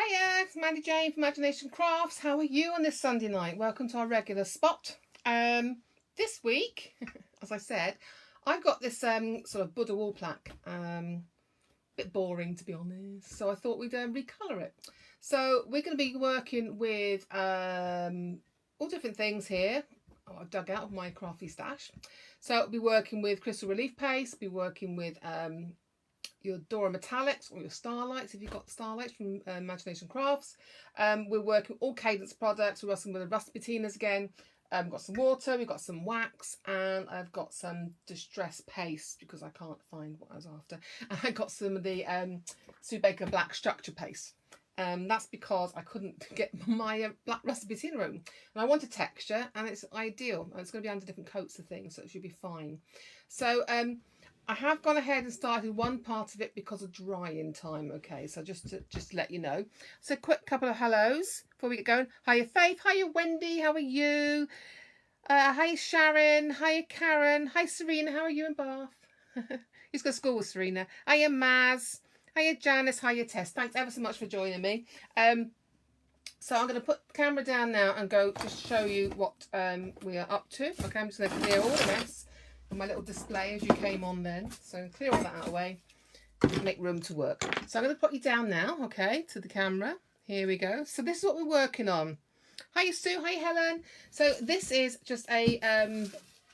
Hiya, it's Mandy-Jane from Imagination Crafts. How are you on this Sunday night? Welcome to our regular spot. This week, as I said, I've got this sort of Buddha Wall Plaque. Bit boring, to be honest, so I thought we'd recolour it. So we're going to be working with all different things here. I dug out of my crafty stash. So I'll be working with crystal relief paste, be working with your Dora metallics or your starlights if you've got starlights from Imagination Crafts. We're working all Cadence products. We're working with the rusty patinas again. We've got some water, we've got some wax, and I've got some distress paste because I can't find what I was after. And I got some of the Sue Baker black structure paste. That's because I couldn't get my black rusty patina room. And I want a texture, and it's ideal. And it's going to be under different coats of things, so it should be fine. So I have gone ahead and started one part of it because of drying time, okay? So just to let you know. So quick couple of hellos before we get going. Hiya Faith, hiya Wendy, how are you? Hiya Sharon, hiya Karen, hi Serena, how are you in Bath? Who's got to school with Serena? Hiya Maz, hiya Janice, hiya Tess. Thanks ever so much for joining me. So I'm going to put the camera down now and go just show you what we are up to. Okay, I'm just going to clear all the mess. My little display as you came on then, so clear all that out of the way, make room to work. So I'm going to put you down now, okay, to the camera. Here we go. So this is what we're working on. Hi Sue, hi Helen. So this is just a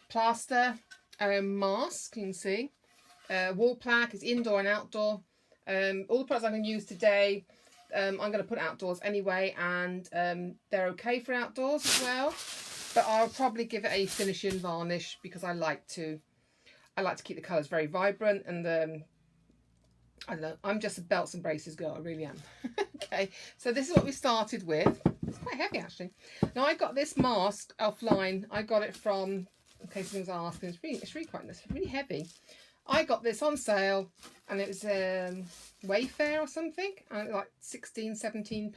plaster mask, you can see. Wall plaque is indoor and outdoor. All the products I'm going to use today, I'm going to put outdoors anyway, and they're okay for outdoors as well. But I'll probably give it a finishing varnish because I like to keep the colours very vibrant, and I don't know, I'm just a belts and braces girl, I really am. Okay, so this is what we started with. It's quite heavy actually. Now I got this mask offline. I got it from, in case anyone's asking, it's really heavy. I got this on sale and it was Wayfair or something, and like £16-17.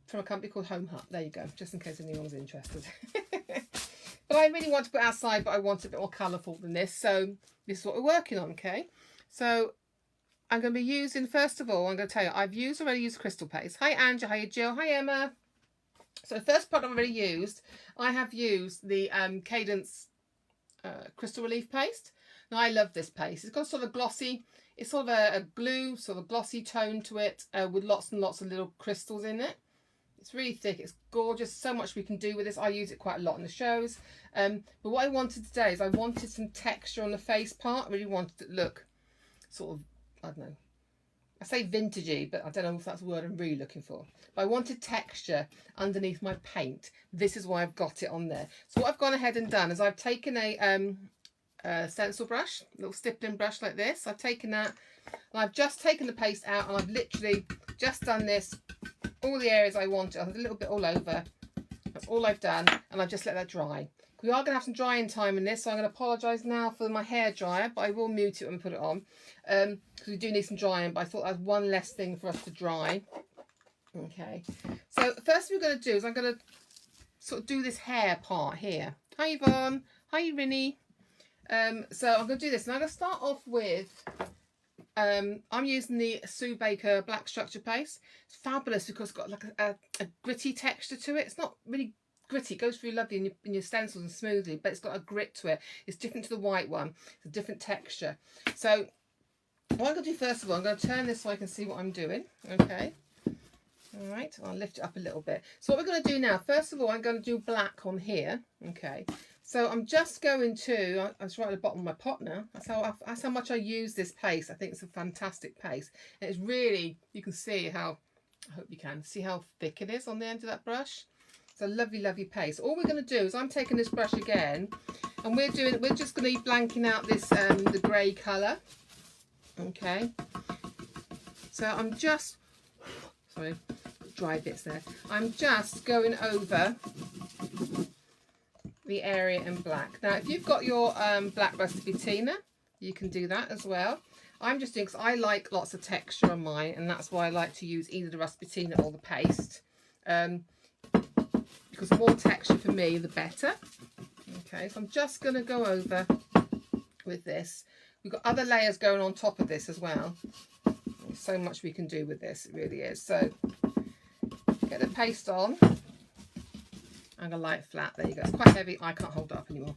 From a company called Home Hut. There you go, just in case anyone's interested. But I really want to put outside, but I want it a bit more colourful than this, so this is what we're working on, okay? So I'm going to be using, first of all, I'm going to tell you, I've already used crystal paste. Hi Angela, hi Jill, hi Emma. So the first product I've already used, I have used the Cadence crystal relief paste. Now I love this paste. It's got sort of glossy, it's sort of a glue, sort of glossy tone to it, with lots and lots of little crystals in it. It's really thick, it's gorgeous, so much we can do with this. I use it quite a lot in the shows. But what I wanted today is I wanted some texture on the face part. I really wanted it to look sort of, I don't know, I say vintagey, but I don't know if that's the word I'm really looking for. But I wanted texture underneath my paint. This is why I've got it on there. So what I've gone ahead and done is I've taken a stencil brush, a little stippling brush like this. I've taken that and I've just taken the paste out, and I've literally just done this all the areas I wanted. I had a little bit all over. That's all I've done, and I've just let that dry. We are going to have some drying time in this, so I'm going to apologise now for my hair dryer, but I will mute it when we put it on, because we do need some drying, but I thought that was one less thing for us to dry. Okay, so first thing we're going to do is I'm going to sort of do this hair part here. Hi Yvonne, hi Rinny. So I'm going to do this, and I'm going to start off with I'm using the Sue Baker black structure paste. It's fabulous because it's got like a gritty texture to it. It's not really gritty, it goes through lovely in your stencils and smoothly, but it's got a grit to it. It's different to the white one. It's a different texture. So what I'm going to do first of all, I'm going to turn this so I can see what I'm doing. Okay. All right, I'll lift it up a little bit. So what we're going to do now, first of all, I'm going to do black on here. Okay. So I'm just going to, it's right at the bottom of my pot now. That's how much I use this paste. I think it's a fantastic paste. And it's really, you can see how, I hope you can, see how thick it is on the end of that brush. It's a lovely, lovely paste. All we're going to do is I'm taking this brush again, and we're just going to be blanking out this, the grey colour. Okay. So I'm just, sorry, dry bits there. I'm just going over the area in black. Now if you've got your black rusty patina, you can do that as well. I'm just doing, because I like lots of texture on mine, and that's why I like to use either the rusty patina or the paste, because the more texture for me the better. Okay, so I'm just going to go over with this. We've got other layers going on top of this as well. so much we can do with this, it really is. So get the paste on. I'm gonna lie it flat. There you go. It's quite heavy. I can't hold it up anymore.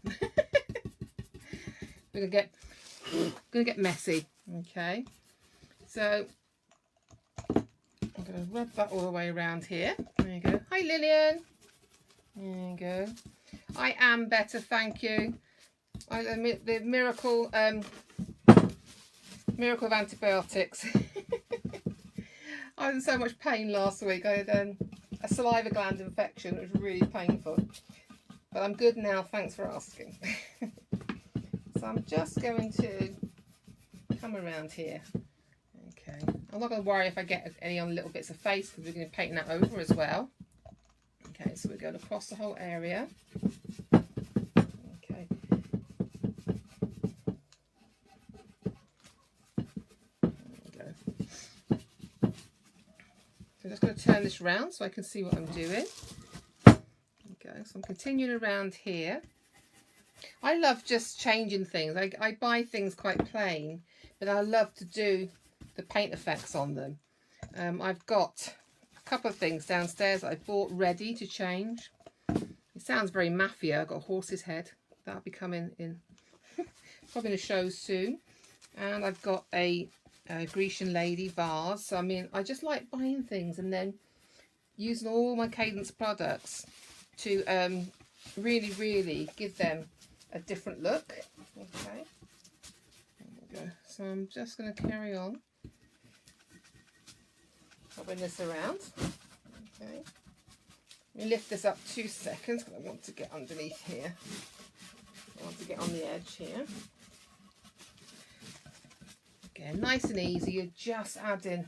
We're gonna get messy. Okay. So I'm gonna rub that all the way around here. There you go. Hi Lillian. There you go. I am better, thank you. The miracle of antibiotics. I was in so much pain last week. I had a saliva gland infection. It was really painful. But I'm good now, thanks for asking. So I'm just going to come around here. Okay. I'm not going to worry if I get any on little bits of face because we're going to paint that over as well. Okay, so we're going across the whole area. Okay. So I'm just going to turn this round so I can see what I'm doing. Okay, so I'm continuing around here. I love just changing things. I buy things quite plain, but I love to do the paint effects on them. I've got a couple of things downstairs that I bought ready to change. It sounds very mafia. I've got a horse's head. That'll be coming in probably in a show soon. And I've got a Grecian lady vase. So I mean, I just like buying things and then using all my Cadence products to really give them a different look. Okay, there we go. So I'm just going to carry on popping this around. Okay, let me lift this up 2 seconds because I want to get underneath here. I want to get on the edge here. Again, nice and easy. You're just adding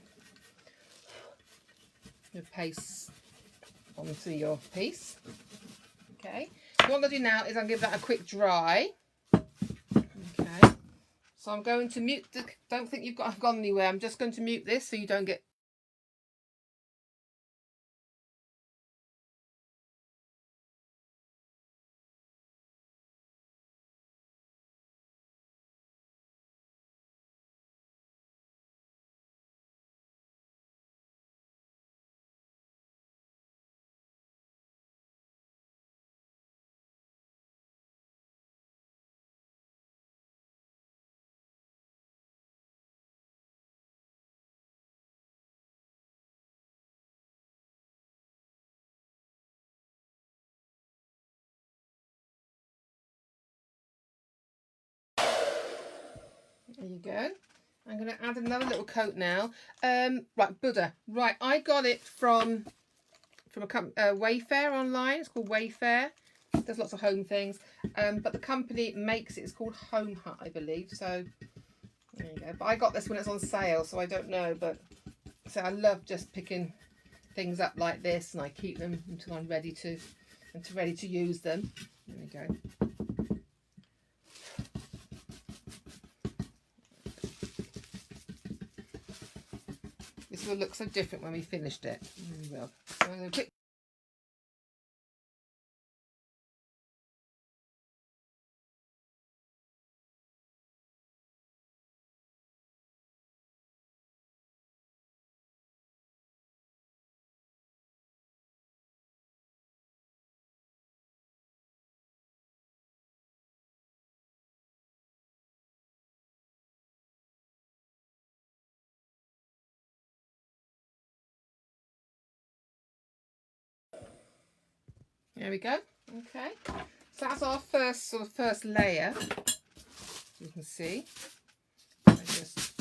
your paste onto your piece. Okay, so what I'm going to do now is I'm going to give that a quick dry. Okay, so I'm going to mute the, don't think I've gone anywhere. I'm just going to mute this so you don't get. There you go. I'm going to add another little coat now. Right, Buddha. Right, I got it from a Wayfair online. It's called Wayfair. It does lots of home things. But the company makes it. It's called Home Hut, I believe. So there you go. But I got this when it's on sale, so I don't know. But so I love just picking things up like this, and I keep them until I'm ready to use them. There we go. This will look so different when we finished it. We will. So I'm going to there we go. Okay, so that's our first layer. You can see. I just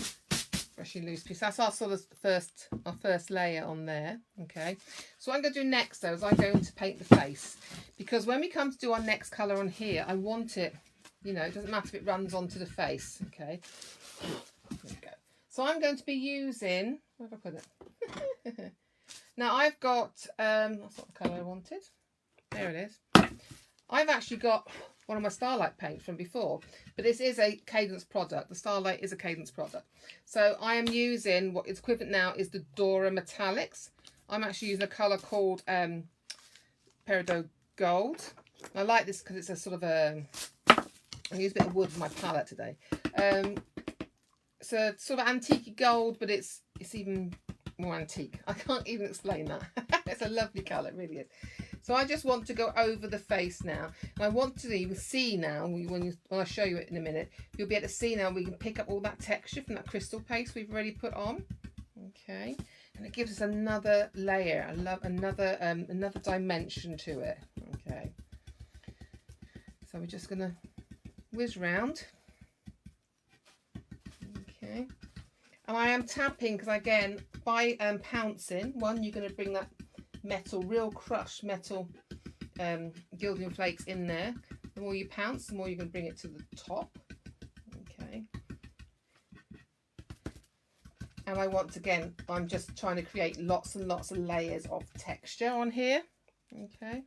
brushing loose piece. That's our first layer on there. Okay. So what I'm going to do next though is I'm going to paint the face, because when we come to do our next colour on here, I want it. You know, it doesn't matter if it runs onto the face. Okay. There we go. So I'm going to be using. Where have I put it? Now I've got. That's not the colour I wanted. There it is. I've actually got one of my Starlight paints from before, but this is a Cadence product. The Starlight is a Cadence product. So I am using what is equivalent now is the Dora Metallics. I'm actually using a colour called Peridot Gold. I like this because it's a sort of a, I use a bit of wood for my palette today. It's a sort of antique gold, but it's it's even more antique. I can't even explain that. It's a lovely colour, it really is. So I just want to go over the face now. And I want to even see now, when I show you it in a minute, you'll be able to see now we can pick up all that texture from that crystal paste we've already put on. Okay. And it gives us another layer. I love another dimension to it. Okay. So we're just going to whiz round. Okay. And I am tapping because, again, by pouncing, one, you're going to bring that metal, real crushed metal gilding flakes in there. The more you pounce, the more you're going to bring it to the top. Okay. And I want, again, I'm just trying to create lots and lots of layers of texture on here. Okay.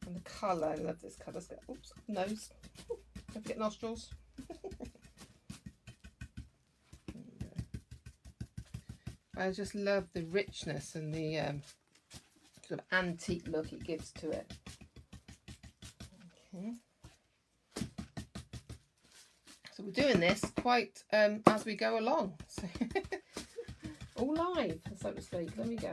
And the colour, I love this colour. Oops, nose. Don't forget nostrils. I just love the richness and the sort of antique look it gives to it. Okay. So we're doing this quite as we go along. So all live, so to speak. There we go.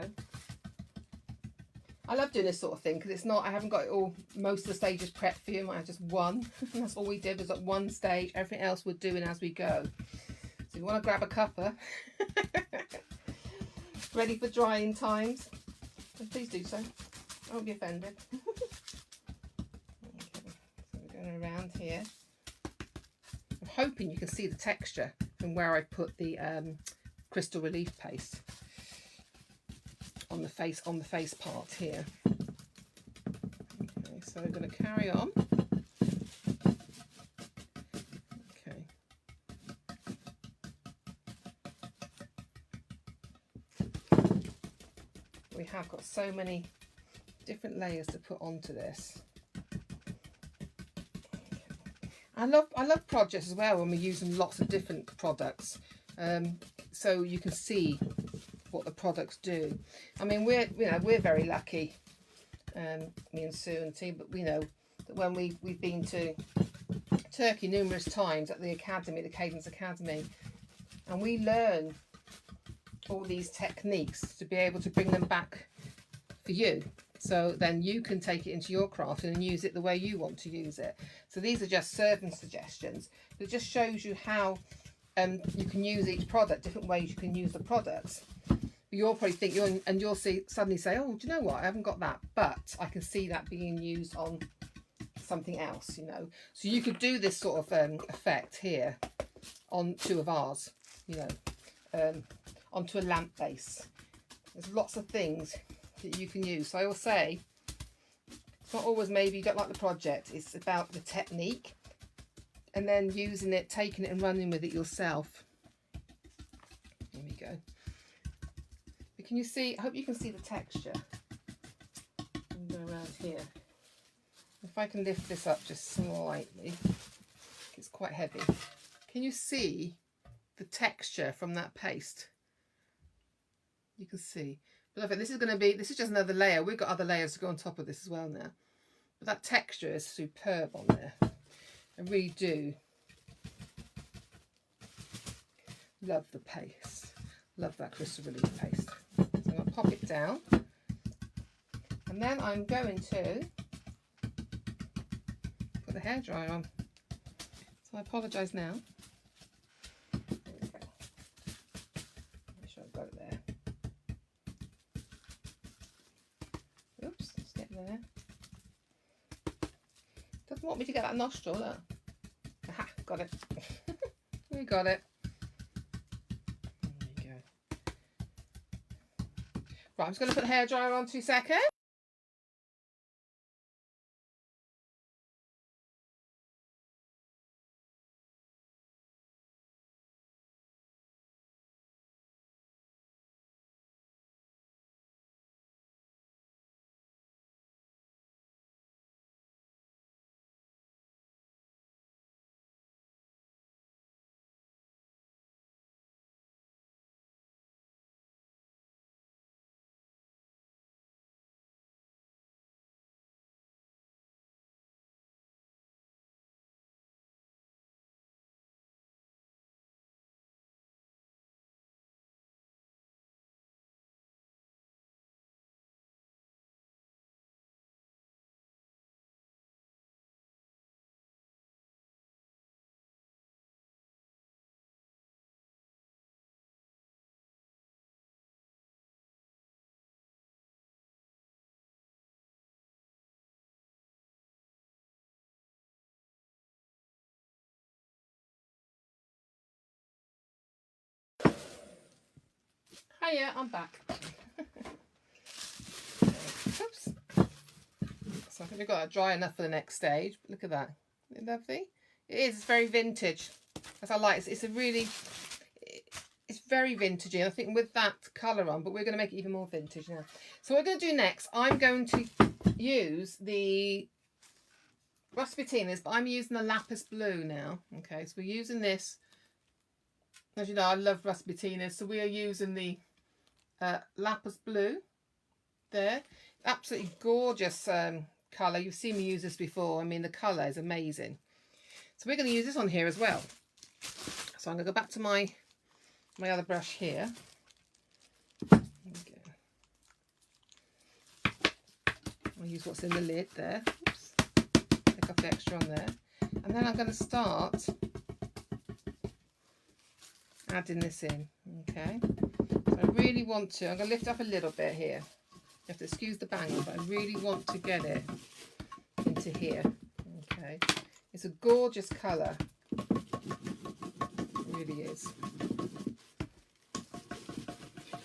I love doing this sort of thing because it's not, I haven't got it all, most of the stages prepped for you. I have just one. And that's all we did was at one stage. Everything else we're doing as we go. So if you want to grab a cuppa, ready for drying times, please do so. I won't be offended. Okay, so we're going around here. I'm hoping you can see the texture from where I put the crystal relief paste on the face part here. Okay, so we're going to carry on. Okay. We have got so many different layers to put onto this. Okay. I love projects as well when we're using lots of different products, so you can see what the products do. I mean, we're very lucky, me and Sue and team, but we know that when we've been to Turkey numerous times at the academy, the Cadence Academy, and we learn all these techniques to be able to bring them back for you, so then you can take it into your craft and use it the way you want to use it. So these are just serving suggestions, but it just shows you how you can use each product, different ways you can use the products. You'll probably think you'll suddenly say, oh, do you know what, I haven't got that, but I can see that being used on something else, you know. So you could do this sort of effect here on two of ours, you know, onto a lamp base. There's lots of things that you can use. So I will say, it's not always maybe you don't like the project, it's about the technique and then using it, taking it and running with it yourself. There we go. But can you see, I hope you can see the texture. And go around here. If I can lift this up just slightly, it's quite heavy. Can you see the texture from that paste? You can see. But look, this is just another layer. We've got other layers to go on top of this as well now. But that texture is superb on there. I really do love the paste. Love that crystal relief paste. So I'm going to pop it down. And then I'm going to put the hairdryer on. So I apologise now. There we go. Make sure I've got it there. Oops, let's get there. Doesn't want me to get that nostril, look. Aha, got it. We got it. There you go. Right, I'm just going to put the hairdryer on 2 seconds. Hiya, I'm back. Oops. So I think we've got that dry enough for the next stage. Look at that. Isn't it lovely? It is. It's very vintage. As I like. It's a really. It's very vintagey. I think with that colour on, but we're going to make it even more vintage now. So what we're going to do next, I'm going to use the rusty patinas, but I'm using the lapis blue now. Okay, so we're using this. As you know, I love rusty patinas, so we are using the lapis blue there. Absolutely gorgeous colour. You've seen me use this before. I mean, the colour is amazing. So we're going to use this on here as well. So I'm going to go back to my other brush here. I'll use what's in the lid there. Oops. Take off the extra on there. And then I'm going to start adding this in. Okay. So I really want to, I'm going to lift up a little bit here. You have to excuse the bangle, but I really want to get it into here. Okay. It's a gorgeous colour. It really is.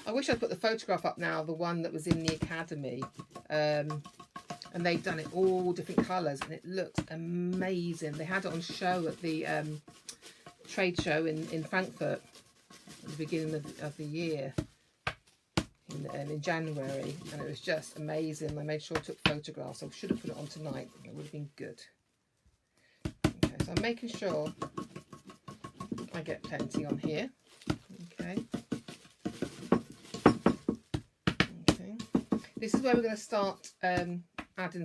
I wish I'd put the photograph up now, the one that was in the Academy. And they've done it all different colours and it looks amazing. They had it on show at the trade show in Frankfurt at the beginning of the year in January, and it was just amazing. I made sure I took photographs. I should have put it on tonight. It would have been good. Okay, so I'm making sure I get plenty on here. Okay. Okay. This is where we're going to start adding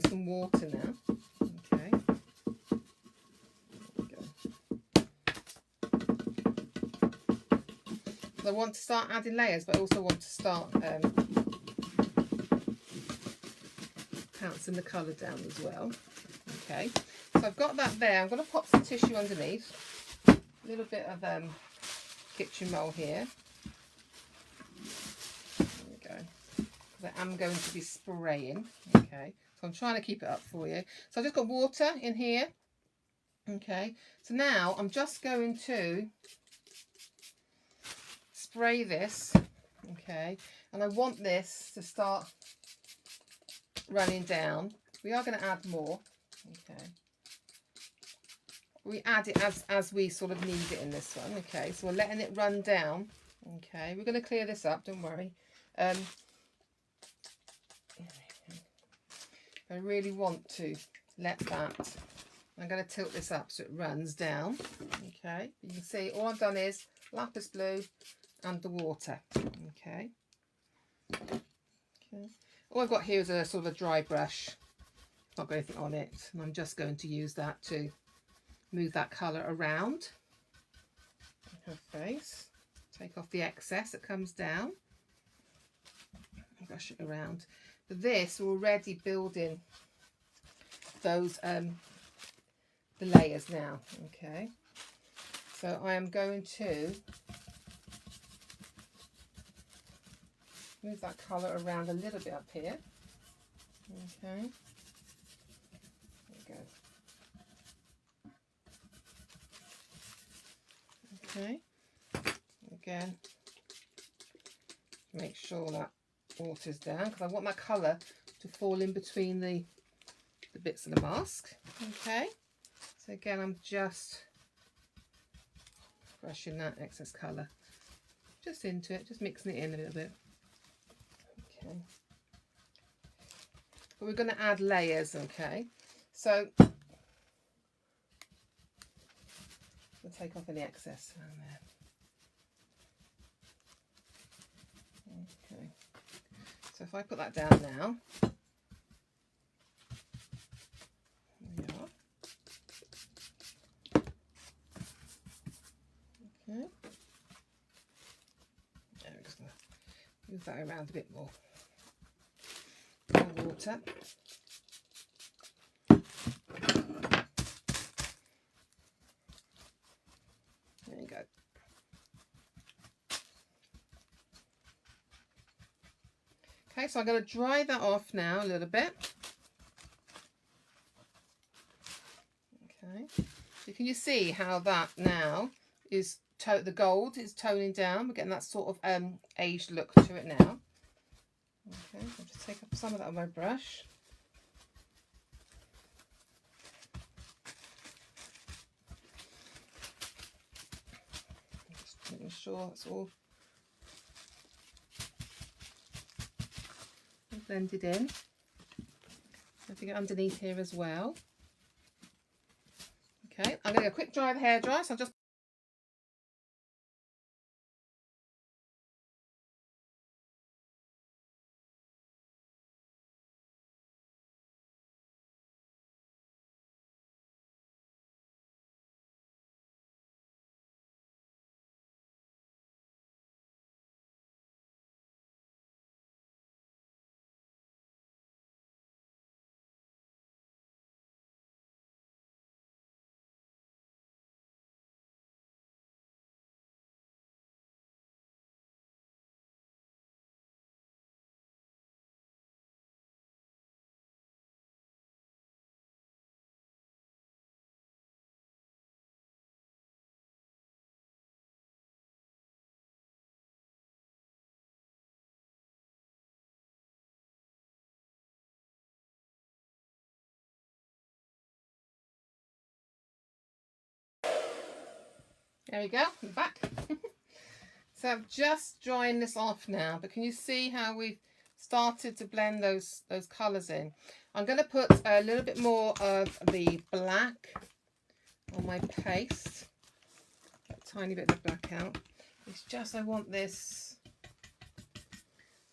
some water now. Okay. There we go. So I want to start adding layers, but I also want to start pouncing the colour down as well. Okay. So I've got that there. I'm going to pop some tissue underneath. A little bit of kitchen roll here. There we go. Because I am going to be spraying. Okay. So I'm trying to keep it up for you. So I've just got water in here. Okay. So now I'm just going to spray this. Okay. And I want this to start running down. We are going to add more. Okay. We add it as we sort of need it in this one. Okay. So we're letting it run down. Okay. We're going to clear this up. Don't worry. I really want to let that, I'm going to tilt this up so it runs down. Okay, you can see all I've done is lapis blue and the water. Okay. Okay. All I've got here is a sort of a dry brush. Not got anything on it, and I'm just going to use that to move that colour around her face. Take off the excess that comes down. Brush it around. But this, we're already building those the layers now. Okay, so I am going to move that colour around a little bit up here. Okay, there we go. Okay, again, make sure that water's down because I want that colour to fall in between the bits of the mask. Okay, so again I'm just brushing that excess colour just into it, just mixing it in a little bit. Okay, but we're going to add layers. Okay, so we'll take off any excess around there. Okay. So if I put that down now, there we are. Okay. There, we're just going to move that around a bit more. More water. There you go. Okay, so I'm going to dry that off now a little bit. Okay, so can you see how that now is the gold is toning down. We're getting that sort of aged look to it now. Okay, I'll just take up some of that on my brush. Just making sure it's all blended in. Don't forget underneath here as well. Okay, I'm going to go quick dry the hairdryer, so I'll just there we go, I'm back. So I'm just drying this off now, but can you see how we've started to blend those colours in? I'm going to put a little bit more of the black on my paste. Get a tiny bit of the black out. It's just I want this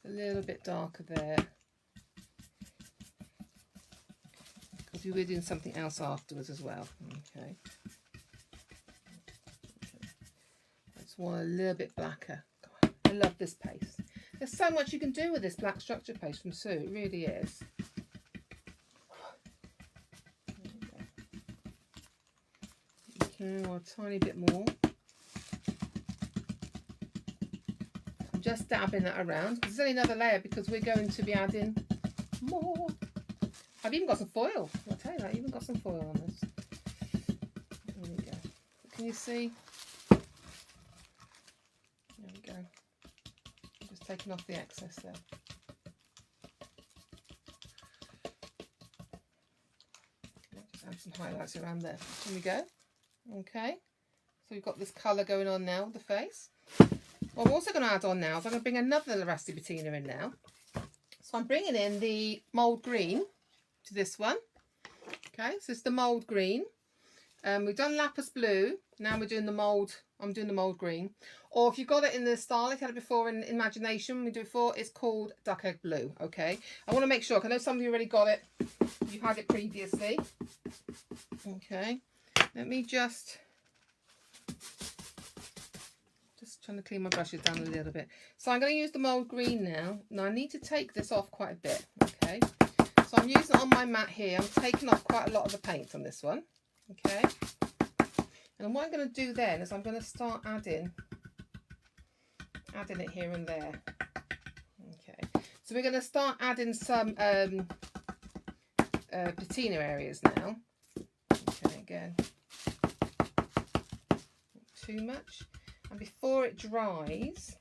a little bit darker there, because we were doing something else afterwards as well. Okay. Want a little bit blacker. God, I love this paste. There's so much you can do with this black structure paste from Sue. It really is. Okay, well, a tiny bit more. I'm just dabbing that around. There's only another layer because we're going to be adding more. I've even got some foil. I'll tell you that. I've even got some foil on this. There we go. Can you see? Taking off the excess there. Just add some highlights around there. Here we go. Okay, so we've got this colour going on now with the face. What I'm also going to add on now is I'm going to bring another rusty patina in now. So I'm bringing in the mould green to this one. Okay, so it's the mould green. We've done lapis blue. Now we're doing the mould. I'm doing the mould green. Or if you've got it in the style, I've had it before in Imagination, we do it before, it's called duck egg blue. Okay, I want to make sure, because I know some of you already got it. You've had it previously. Okay, let me just trying to clean my brushes down a little bit. So I'm going to use the mould green now. Now I need to take this off quite a bit. Okay, so I'm using it on my mat here. I'm taking off quite a lot of the paint on this one. Okay, and what I'm going to do then is I'm going to start adding it here and there. Okay, so we're going to start adding some patina areas now. Okay, again, not too much, and before it dries,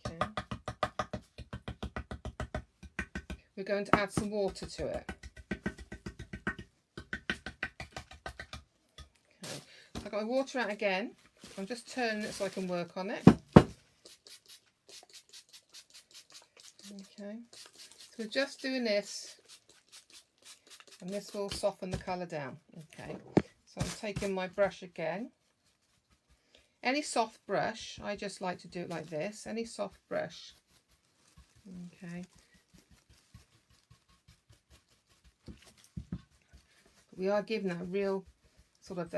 okay, we're going to add some water to it. I've got my water out again. I'm just turning it so I can work on it. Okay, so we're just doing this, and this will soften the colour down. Okay, so I'm taking my brush again. Any soft brush, I just like to do it like this. Any soft brush. Okay. We are giving that real sort of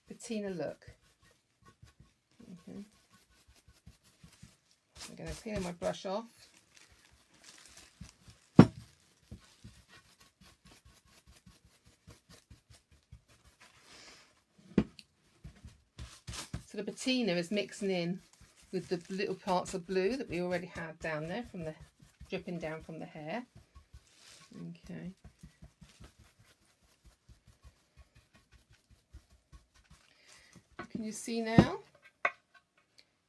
patina look. Okay. I'm going to clean my brush off. So the patina is mixing in with the little parts of blue that we already had down there from the dripping down from the hair. Okay. Can you see now?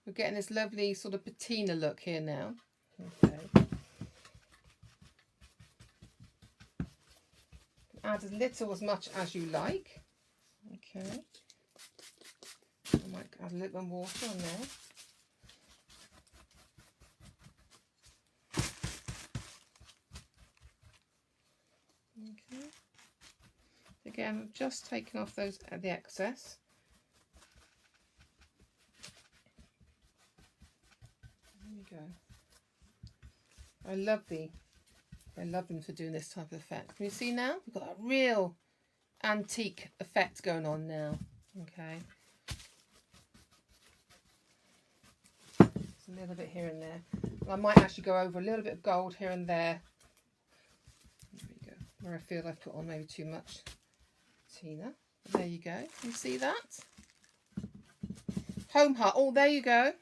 We're getting this lovely sort of patina look here now. Okay. Add as little as much as you like. Okay. I might add a little bit of water on there. Okay. Again, I've just taken off the excess. There we go. I love them for doing this type of effect. Can you see now? We've got that real antique effect going on now. Okay. Just a little bit here and there. And I might actually go over a little bit of gold here and there. There we go. Where I feel I've put on maybe too much patina. There you go. Can you see that? Home heart. Oh, there you go.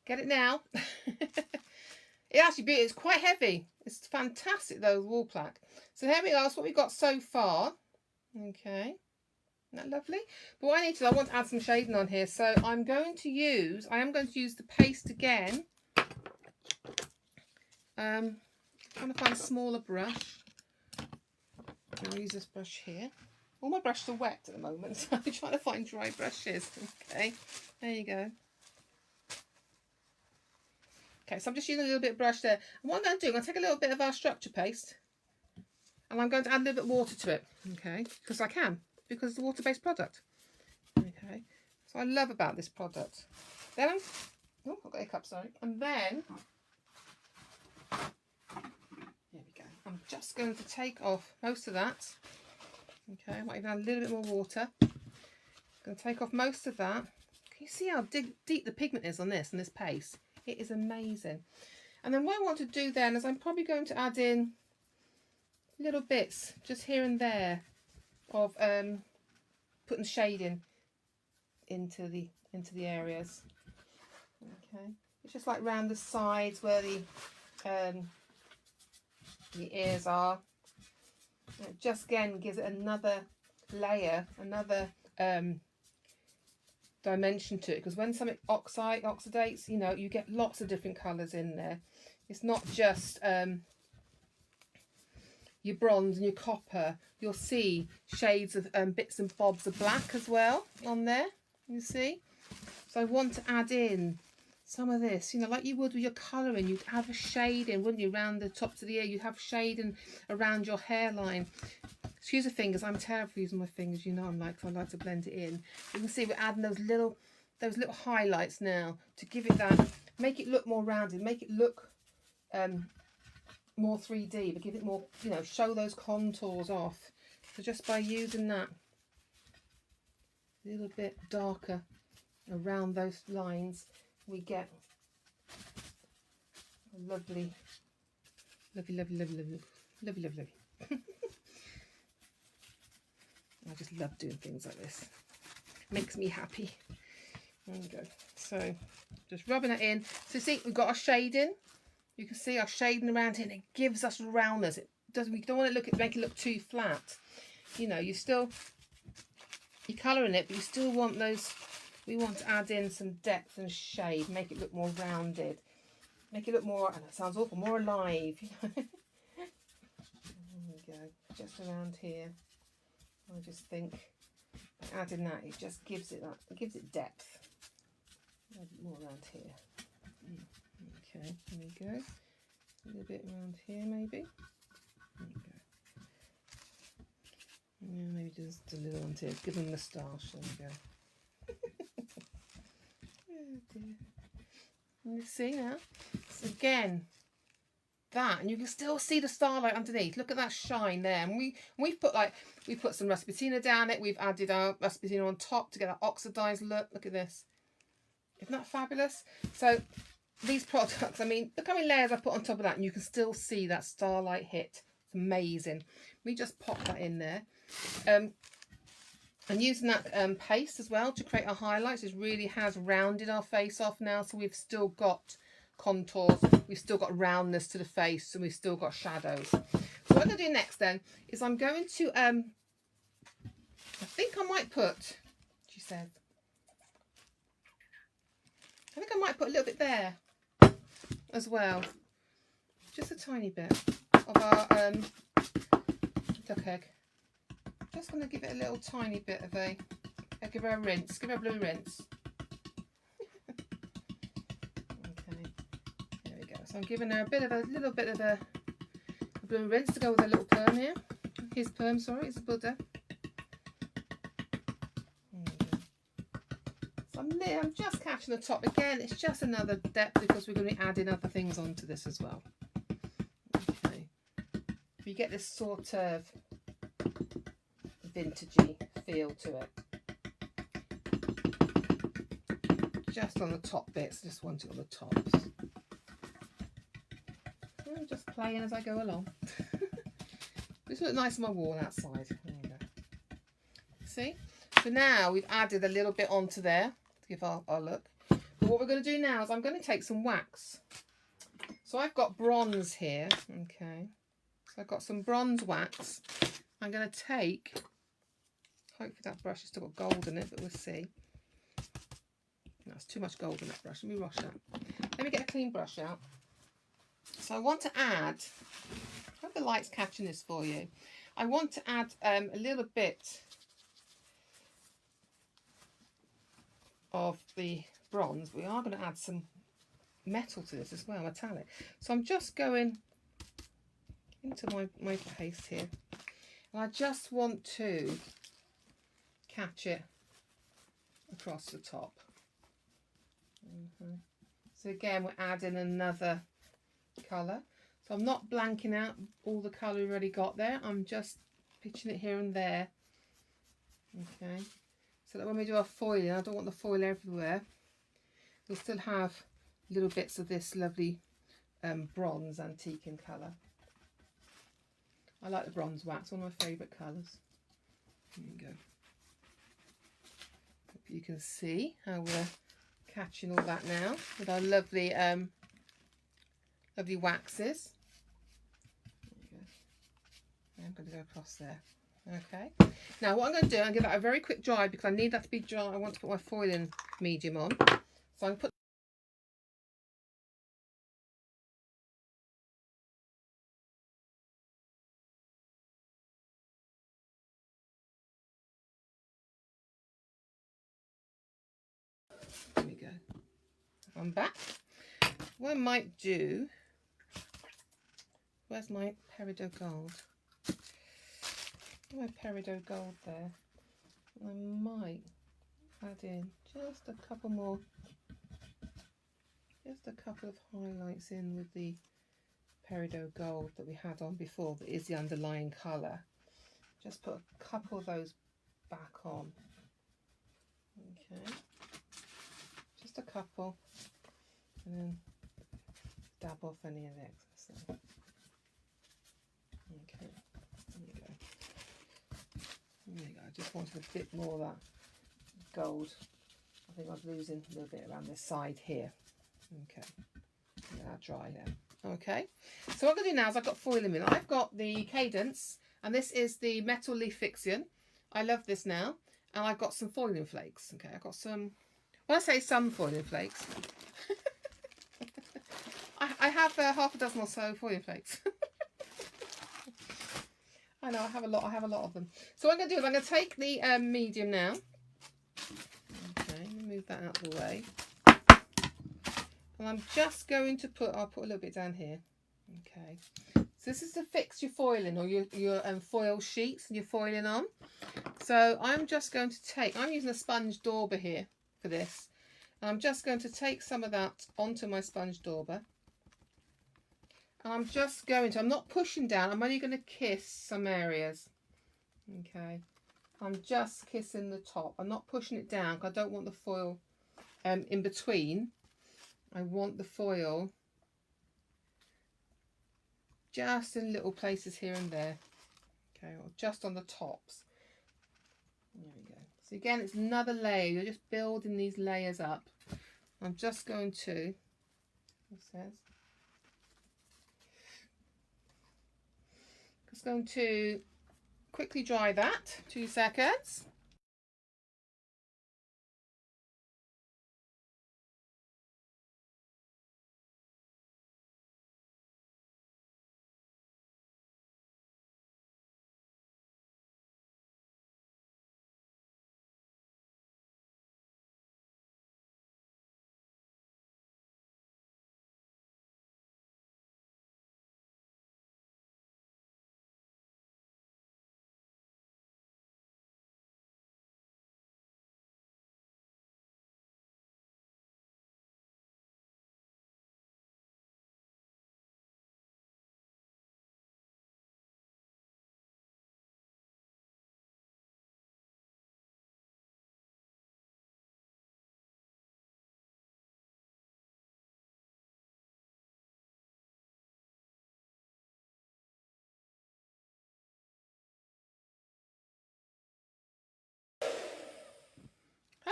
Get it now. It actually it's quite heavy. It's fantastic though, the wall plaque. So here we are. That's what we've got so far. Okay. Isn't that lovely? But what I need to do, I want to add some shading on here. So I am going to use the paste again. Trying to find a smaller brush. I'll use this brush here. All my brushes are wet at the moment, so I'm trying to find dry brushes. Okay, there you go. Okay, so I'm just using a little bit of brush there. And what I'm going to do, I'm going to take a little bit of our structure paste and I'm going to add a little bit of water to it. Okay, because I can, because it's a water-based product. Okay, so I love about this product. Then I've got a cup, sorry. And then, there we go. I'm just going to take off most of that. Okay, I might even add a little bit more water. I'm going to take off most of that. Can you see how deep the pigment is on this and this paste? It is amazing. And then what I want to do then is I'm probably going to add in little bits just here and there of putting shading into the areas. Okay, it's just like round the sides where the ears are. And it just again gives it another layer, another dimension to it, because when something oxidates, you know, you get lots of different colours in there. It's not just your bronze and your copper. You'll see shades of bits and bobs of black as well on there, you see. So I want to add in some of this, you know, like you would with your colouring. You'd have a shade in, wouldn't you, around the tops of the ear. You'd have shading around your hairline. Excuse the fingers, I'm terrible for using my fingers, you know I'm like, 'cause I like to blend it in. You can see we're adding those little highlights now to give it that, make it look more rounded, make it look more 3D, but give it more, you know, show those contours off. So just by using that a little bit darker around those lines, we get a lovely. I just love doing things like this. Makes me happy. There we go. So just rubbing it in. So see, we've got our shading. You can see our shading around here, and it gives us roundness. It doesn't. We don't want to make it look too flat. You know, you're colouring it, but you still want those. We want to add in some depth and shade, make it look more rounded, make it look more. And it sounds awful, more alive. You know? There we go. Just around here. I just think adding that, it just gives it that. It gives it depth. Add more around here. Okay, there we go. A little bit around here, maybe. There we go. Yeah, maybe just a little on here. Give them a moustache. There we go. Oh dear. You see now? So again, that, and you can still see the starlight underneath. Look at that shine there. And we've put some rusty patina down it. We've added our rusty patina on top to get that oxidized look. Look at this. Isn't that fabulous? So these products, I mean, look how many layers I put on top of that, and you can still see that starlight hit. It's amazing. We just pop that in there. And using that paste as well to create our highlights, it really has rounded our face off now. So we've still got contours, we've still got roundness to the face, and we've still got shadows. So what I'm going to do next then is I'm going to, I think I might put she says. I think I might put a little bit there as well. Just a tiny bit of our duck egg. Just going to give it a little tiny bit of a, give her a rinse, give her a blue rinse. Okay, there we go. So I'm giving her a little bit of a blue rinse to go with a little perm here. His perm, sorry, it's a Buddha. So I'm just catching the top. Again, it's just another depth because we're going to be adding other things onto this as well. Okay, you get this sort of vintagey feel to it. Just on the top bits, just want it on the tops. I'm just playing as I go along. This looks nice on my wall outside. There you go. See? So now we've added a little bit onto there to give our look. But what we're going to do now is I'm going to take some wax. So I've got bronze here. Okay. So I've got some bronze wax. I'm going to take, hopefully that brush has still got gold in it, but we'll see. That's too much gold in that brush. Let me wash that. Let me get a clean brush out. So I want to add, I hope the light's catching this for you. I want to add a little bit of the bronze. We are going to add some metal to this as well, metallic. So I'm just going into my paste here. And I just want to catch it across the top. So again, we're adding another colour. So I'm not blanking out all the colour we've already got there. I'm just pitching it here and there. Okay. So that when we do our foiling, I don't want the foil everywhere. We'll still have little bits of this lovely bronze antique in colour. I like the bronze wax, one of my favourite colours. There you go. Hope you can see how we're catching all that now with our lovely lovely waxes. There you go. I'm going to go across there. Okay. Now what I'm going to do, I'm going to give that a very quick dry because I need that to be dry. I want to put my foiling medium on. So I'm going to put there we go. I'm back. What I might do, where's my peridot gold? My peridot gold there. I might add in just a couple more, just a couple of highlights in with the peridot gold that we had on before, that is the underlying colour. Just put a couple of those back on. Okay, just a couple, and then dab off any of the excess there. Okay, there you go. There you go. I just wanted a bit more of that gold. I think I was losing a little bit around this side here. Okay, let that dry now. Okay, so what I'm going to do now is I've got foil in. I've got the Cadence, and this is the Metal Leaf Fixion. I love this now, and I've got some foiling flakes. Okay, I've got some. When I say some foiling flakes, I have half a dozen or so foiling flakes. I know I have a lot of them. So what I'm going to do is I'm going to take the medium now. Okay, let me move that out of the way. And I'm just going to put, I'll put a little bit down here. Okay. So this is to fix your foiling or your foil sheets and your foiling on. So I'm just going to take, I'm using a sponge dauber here for this. And I'm just going to take some of that onto my sponge dauber. And I'm just going to, I'm not pushing down, I'm only going to kiss some areas. Okay. I'm just kissing the top. I'm not pushing it down because I don't want the foil in between. I want the foil just in little places here and there. Okay, or just on the tops. There we go. So again, it's another layer. You're just building these layers up. I'm just going to, it says, just going to quickly dry that, 2 seconds.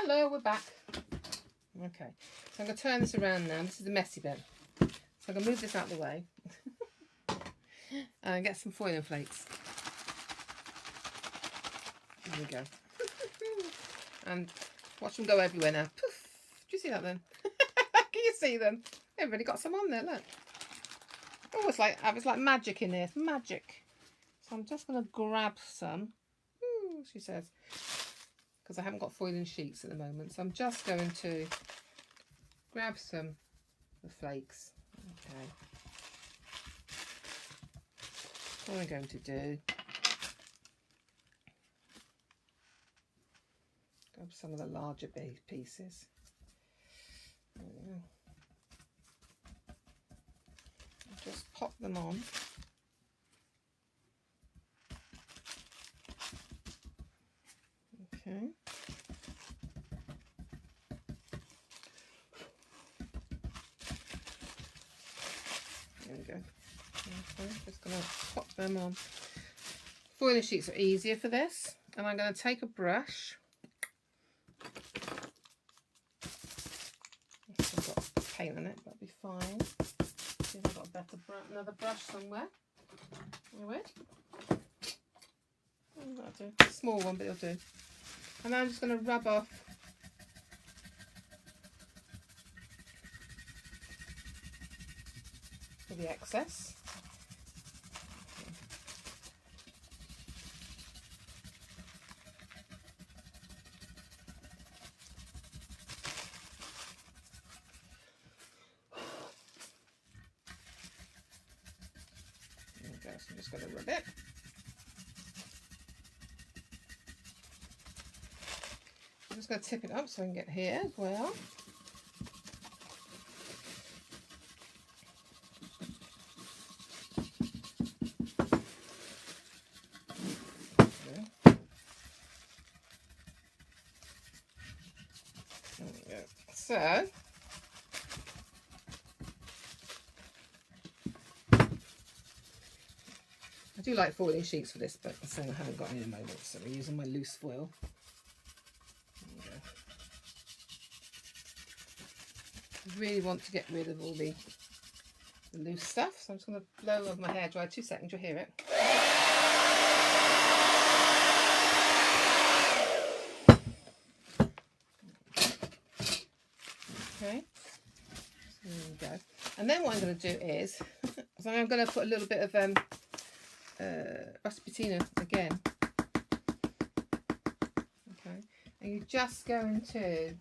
Hello, we're back. Okay, so I'm going to turn this around now. This is the messy bit. So I'm going to move this out of the way and get some foiling flakes. There we go. And watch them go everywhere now. Poof. Do you see that then? Can you see them? They've really got some on there, look. Oh, it's like magic in there. It's magic. So I'm just going to grab some. Ooh, she says. Because I haven't got foiling sheets at the moment. So I'm just going to grab some of the flakes. Okay. What am I going to do? Grab some of the larger pieces. There we go. Just pop them on. Okay. There we go. Okay, just going to pop them on. Foiling sheets are easier for this, and I'm going to take a brush. I've got paint on it, that'll be fine. See if I've got a better another brush somewhere. Anyway, that'll do. A small one, but it'll do. And now I'm just going to rub off the excess. There we go, so I'm just going to rub it. I'm just going to tip it up so I can get here as well. There we go. So, I do like foiling sheets for this, but I'm saying I haven't got any at the moment, so we're using my loose foil. Really want to get rid of all the loose stuff, so I'm just going to blow over my hairdryer. 2 seconds, you'll hear it. Okay, so there we go. And then what I'm going to do is, so I'm going to put a little bit of rusty patina again. Okay, and you're just going to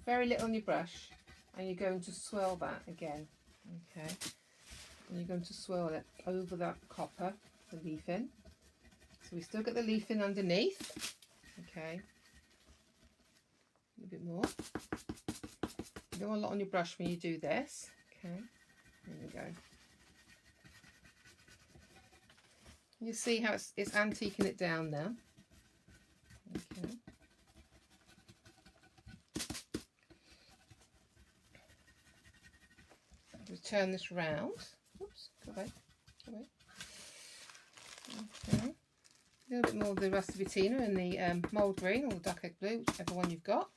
very little on your brush, and you're going to swirl that again. Okay, and you're going to swirl it over that copper, the leaf in. So we still get the leaf in underneath. Okay, a little bit more. You don't want a lot on your brush when you do this. Okay, there we go. You see how it's antiquing it down now. Okay. Turn this round. Oops, go away. Go away. Okay. A little bit more of the rusty patina and the mould green or duck egg blue, whichever one you've got.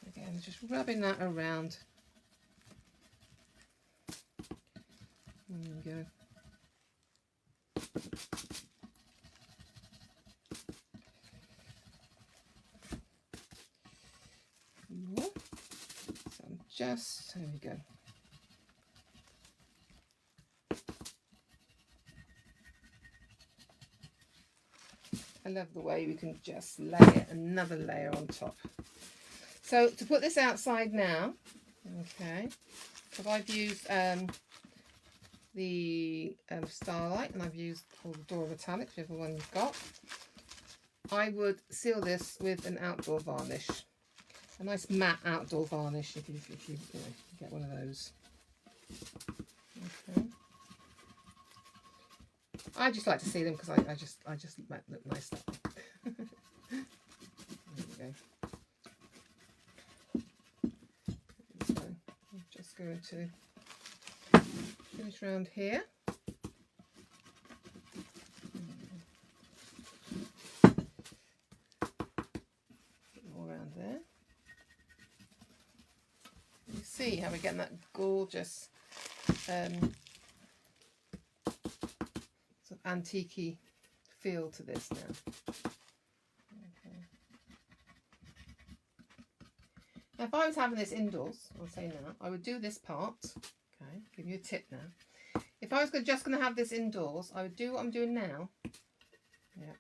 Again, just rubbing that around. There we go. More. So I'm just, there we go. I love the way we can just lay another layer on top. So to put this outside now, okay, because I've used the Starlight, and I've used all the Dora Metallic, whichever one you've got, I would seal this with an outdoor varnish. A nice matte outdoor varnish if you get one of those. Okay. I just like to see them because I just look nice that way. There we go. So I'm just going to finish around here. see how we're getting that gorgeous sort of antique-y feel to this now. Okay. Now, if I was having this indoors, I'll say now, I would do this part. Okay, give you a tip now. If I was just going to have this indoors, I would do what I'm doing now. Yeah.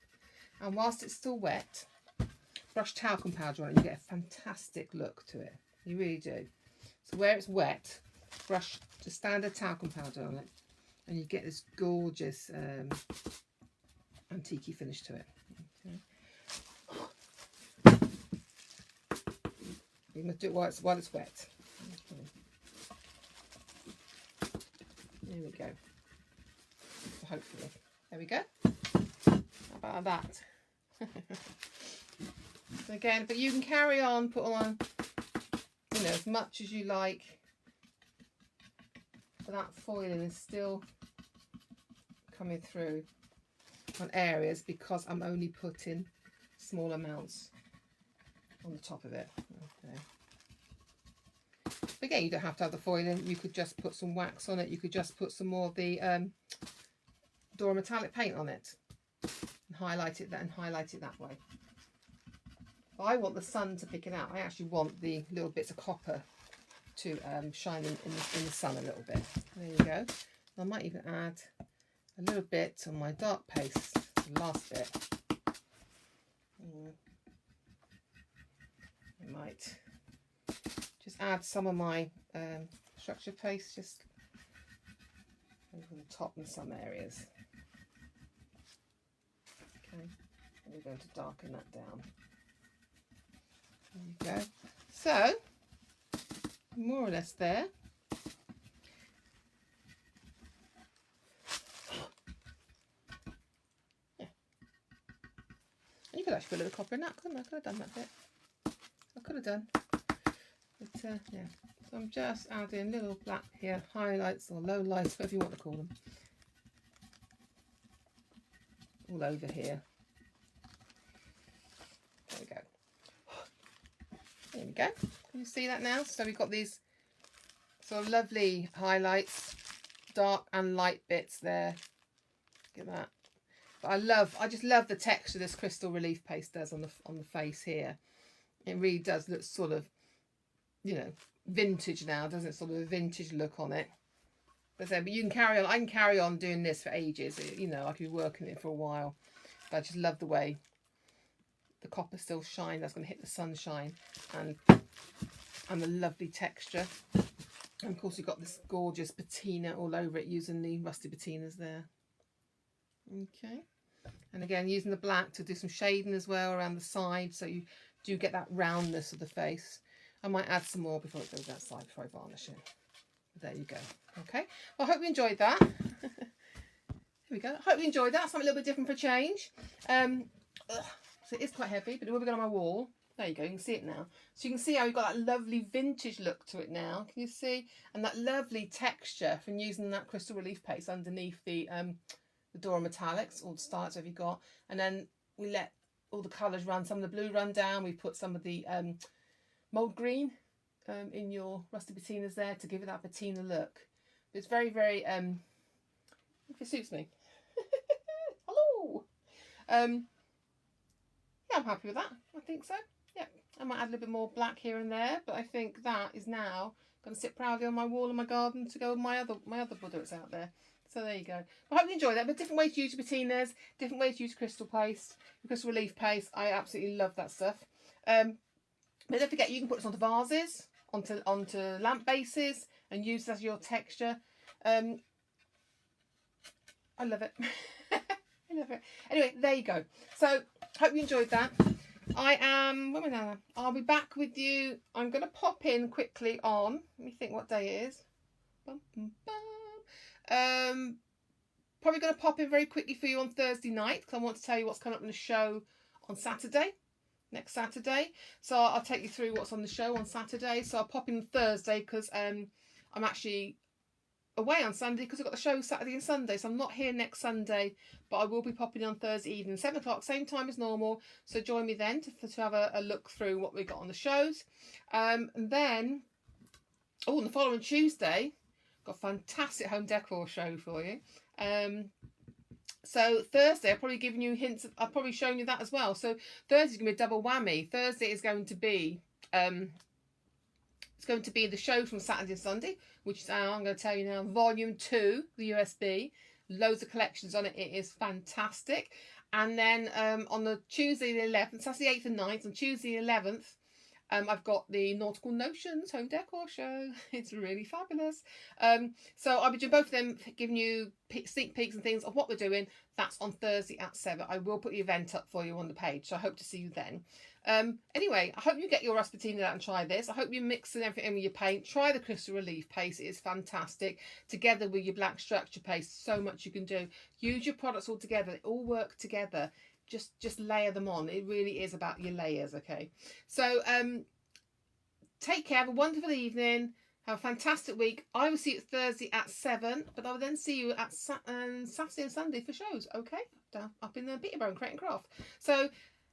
And whilst it's still wet, brush talcum powder on it, you get a fantastic look to it. You really do. So where it's wet, brush just standard talcum powder on it, and you get this gorgeous antique finish to it. Okay. You must do it while it's wet. Okay. There we go. Hopefully. There we go. How about that? So again, but you can carry on, put on, you know, as much as you like. But that foiling is still coming through on areas because I'm only putting small amounts on the top of it. Okay. But again, you don't have to have the foiling. You could just put some wax on it. You could just put some more of the Dora metallic paint on it and highlight it that way. But I want the sun to pick it out. I actually want the little bits of copper to shine in the sun a little bit. There you go. I might even add a little bit on my dark paste, the last bit. I might just add some of my structure paste just over the top in some areas. Okay, and we're going to darken that down. There you go. So, more or less there. Yeah. And you could actually put a little copper in that, couldn't I? I could have done that bit. I could have done. But, yeah. So I'm just adding little black here, highlights or low lights, whatever you want to call them. All over here. There we go. There we go. Can you see that now? So we've got these sort of lovely highlights, dark and light bits there. Look at that. But I just love the texture this crystal relief paste does on the face here. It really does look sort of, you know, vintage now, doesn't it? Sort of a vintage look on it. But you can carry on. I can carry on doing this for ages. You know, I could be working it for a while. But I just love the way the copper still shine. That's going to hit the sunshine and the lovely texture. And of course, you've got this gorgeous patina all over it using the rusty patinas there. Okay. And again, using the black to do some shading as well around the side, so you do get that roundness of the face. I might add some more before it goes outside, before I varnish it. But there you go. Okay. Well, I hope you enjoyed that. Here we go. I hope you enjoyed that. Something a little bit different for a change. So it is quite heavy, but it will be going on my wall. There you go. You can see it now. So you can see how we've got that lovely vintage look to it now. Can you see? And that lovely texture from using that crystal relief paste underneath the Dora metallics, all the starts have you got. And then we let all the colours run. Some of the blue run down. We put some of the mould green in your rusty patinas there to give it that patina look. But it's very, very, if it suits me. Hello! Yeah, I'm happy with that. I think so. Yeah, I might add a little bit more black here and there, but I think that is now going to sit proudly on my wall in my garden to go with my other Buddha that's out there. So there you go. I hope you enjoyed that. But different ways to use your patinas, different ways to use crystal paste, crystal relief paste. I absolutely love that stuff. But don't forget, you can put this onto vases, onto lamp bases, and use this as your texture. I love it. I love it. Anyway, there you go. So, hope you enjoyed that. Where am I now? I'll be back with you. I'm going to pop in quickly on, let me think what day it is. Probably going to pop in very quickly for you on Thursday night, because I want to tell you what's coming up in the show on Saturday. Next Saturday. So I'll take you through what's on the show on Saturday. So I'll pop in Thursday because I'm actually away on Sunday because I've got the show Saturday and Sunday. So I'm not here next Sunday, but I will be popping on Thursday evening, 7 o'clock, same time as normal. So join me then to have a look through what we got on the shows. And then Oh, and the following Tuesday, got a fantastic home decor show for you. So Thursday, I've probably given you hints. I've probably shown you that as well. So Thursday's going to be a double whammy. Thursday is going to be it's going to be the show from Saturday and Sunday, which is I'm going to tell you now, Volume 2, the USB. Loads of collections on it. It is fantastic. And then on the Tuesday the 11th, that's the 8th and 9th. On Tuesday the 11th, I've got the Nautical Notions home decor show. It's really fabulous. So I'll be doing both of them, giving you sneak peeks and things of what we're doing. That's on Thursday at 7. I will put the event up for you on the page, so I hope to see you then. Anyway, I hope you get your Rasputin out and try this. I hope you're mixing everything in with your paint. Try the Crystal Relief paste. It is fantastic. Together with your black structure paste, so much you can do. Use your products all together. They all work together. Just layer them on. It really is about your layers, okay? So take care. Have a wonderful evening. Have a fantastic week. I will see you Thursday at 7, but I will then see you at Saturday and Sunday for shows, okay? Down up in the Peterborough, Crate and Craft. So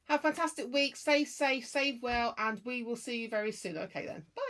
have a fantastic week. Stay safe, save well, and we will see you very soon. Okay then. Bye.